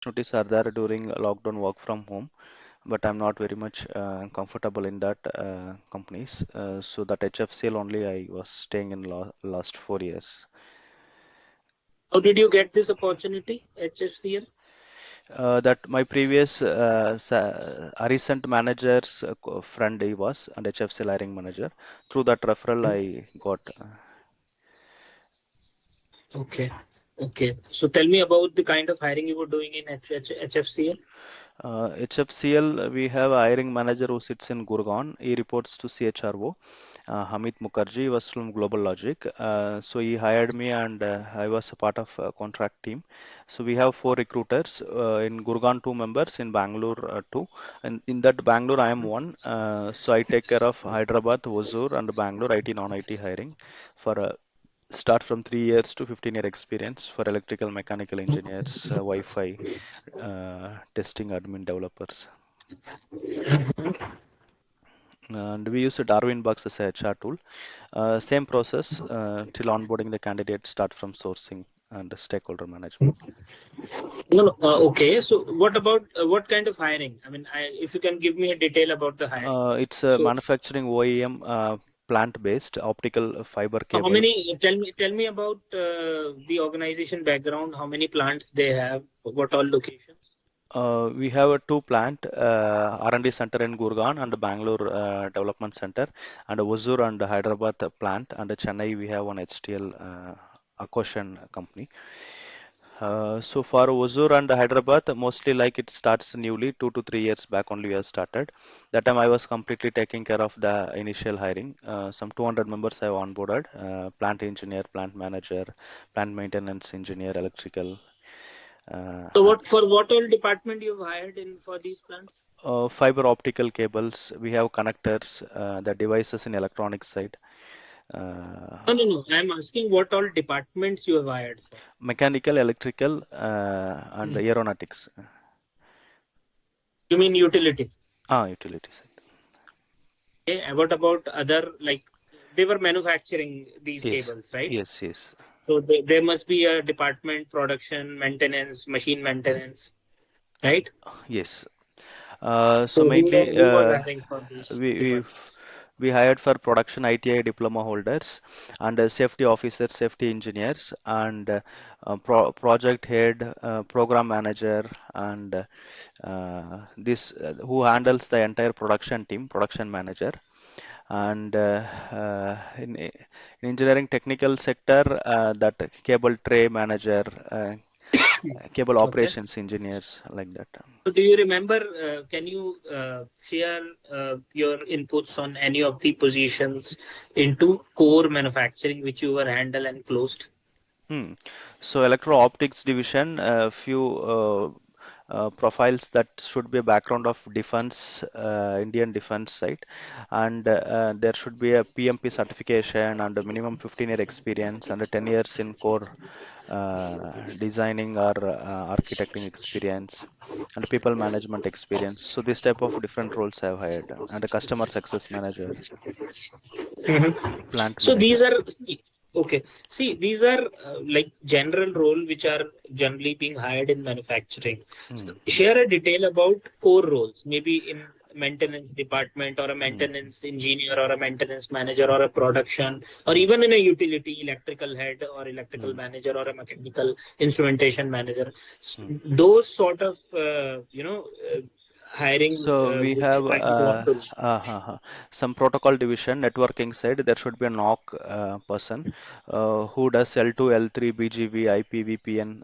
opportunities are there during lockdown work from home, but I'm not very much comfortable in that companies. So that HFCL only I was staying in last 4 years. How did you get this opportunity, HFCL? That my previous recent manager's friend he was and HFCL hiring manager. Through that referral I got. Okay. Okay. So tell me about the kind of hiring you were doing in HFCL. HFCL, we have a hiring manager who sits in Gurgaon. He reports to CHRO. Hamid Mukherjee was from Global Logic. So he hired me and I was a part of a contract team. So we have four recruiters in Gurgaon, two members, in Bangalore, two. And in that Bangalore, I am one. So I take care of Hyderabad, Hosur, and Bangalore IT, non-IT hiring for start from 3 years to 15-year experience for electrical, mechanical engineers, Wi-Fi, testing admin developers. And we use a Darwin Box as a HR tool. Same process till onboarding the candidate, start from sourcing and stakeholder management. No, no. Okay. So what about what kind of hiring? I mean, if you can give me a detail about the hiring. It's a So manufacturing OEM plant-based optical fiber how cable. many? Tell me about the organization background. How many plants they have? What all locations? We have a two plant R&D center in Gurgaon and Bangalore development center, and Hosur and Hyderabad plant, and Chennai we have one HTL Akoshan company. So for Hosur and Hyderabad, mostly like it starts newly, 2 to 3 years back only we have started. That time I was completely taking care of the initial hiring. Some 200 members I have onboarded, plant engineer, plant manager, plant maintenance engineer, electrical. So what for what all department you've hired in for these plants? Fiber optical cables, we have connectors, the devices in electronic side, No, uh, no, no. I'm asking what all departments you have hired for. mechanical, electrical, and Hmm. aeronautics. You mean utility? Utility side. Okay. And what about other like they were manufacturing these Yes, cables, right? yes, yes, So there must be a department, production, maintenance, machine maintenance, right? yes. So So mainly who was hiring for these we, we departments? we hired for production ITI diploma holders and safety officers, safety engineers, and project head, program manager, and this who handles the entire production team, production manager. And in engineering technical sector, that cable tray manager, cable Okay. operations engineers, like that. So do you remember? Can you share your inputs on any of the positions into core manufacturing which you were handled and closed? Hmm. So electro-optics division, a few profiles that should be a background of defense, Indian defense side, and there should be a PMP certification and a minimum 15-year experience and a 10 years in core designing or architecting experience and people management experience. So this type of different roles I've hired and a customer success manager, Mhm. plant So manager. these are okay. See, these are like general role which are generally being hired in manufacturing. Hmm. So share a detail about core roles, maybe in maintenance department or a Hmm. maintenance engineer or a maintenance manager or a production or even in a utility electrical head or electrical Hmm. manager or a mechanical instrumentation manager. Hmm. Those sort of hiring So we which have I would want to. some protocol division, networking side. There should be a NOC person who does L2, L3, BGP, IP, VPN,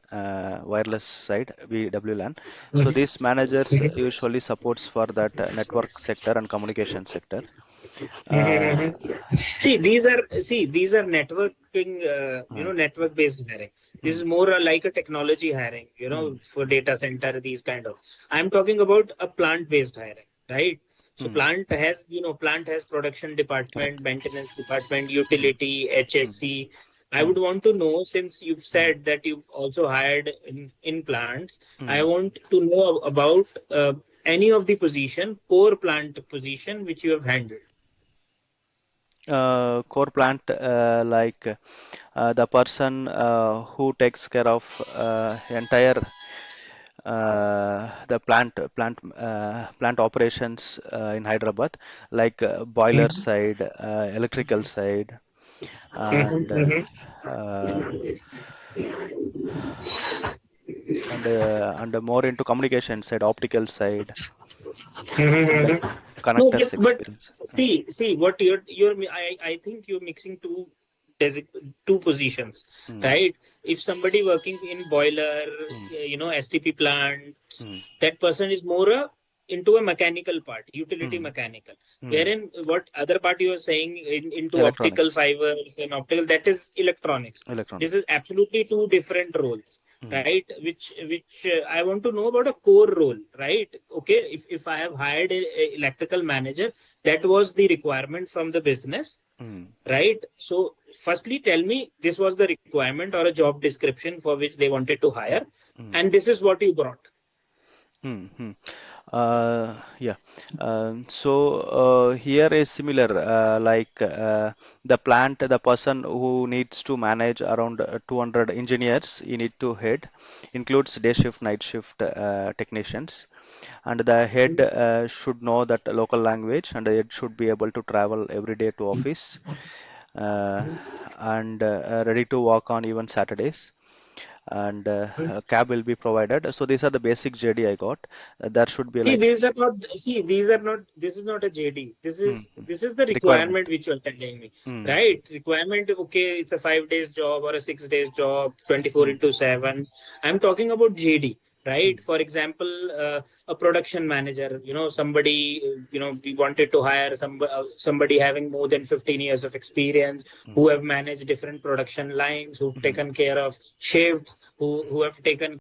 wireless side, WLAN. So these managers usually supports for that network sector and communication sector. Uh, Mhm. See, these are networking, uh, network based hiring. This mm, is more like a technology hiring, mm, for data center, these kind of. I'm talking about a plant based hiring, right? So mm, plant has production department, correct. maintenance department, Mm, utility, mm, HSC. I mm, would want to know, since you've mm, said that you've also hired in plants, I mm. want to know about any of the core plant position which you have handled. Core plant like the person who takes care of entire the plant operations in Hyderabad, like boiler Mhm. side, electrical side, Mhm. and Mhm. uh, and more into communication side, optical side, and Mhm. No, connectors but experience. see what you're I think you're mixing two positions, Mm, right? If somebody working in boiler, mm, STP plants, mm, that person is more into a mechanical part, utility mm, mechanical. mm. Wherein what other part you are saying into optical Electronics, fibers and optical, that is electronics. This electronics. is absolutely two different roles, Mm, right? Which I want to know about a core role, right? Okay, if I have hired a electrical manager, that was the requirement from the business, mm, right? So firstly, tell me this was the requirement or a job description for which they wanted to mm, hire, mm, and this is what you brought. mm, mm. Yeah. So here is similar, like the plant, the person who needs to manage around 200 engineers, you need to head, includes day shift, night shift technicians, and the head should know that local language, and it should be able to travel every day to office, uh, and ready to work on even Saturdays, and a cab will be provided. So these are the basic JD I got. There should be See, like these are not. See, these are not. This is not a JD. This mm, is mm, this is the requirement. requirement which you are telling me, Mm, right? Requirement. Okay, it's a 5 days job or a 6 days job, 24 mm, into 7. I'm talking about JD, mm, right? For example, a production manager. Somebody. We wanted to hire somebody having more than 15 years of experience, mm, who have managed different production lines, who've mm, taken care of shifts, who have taken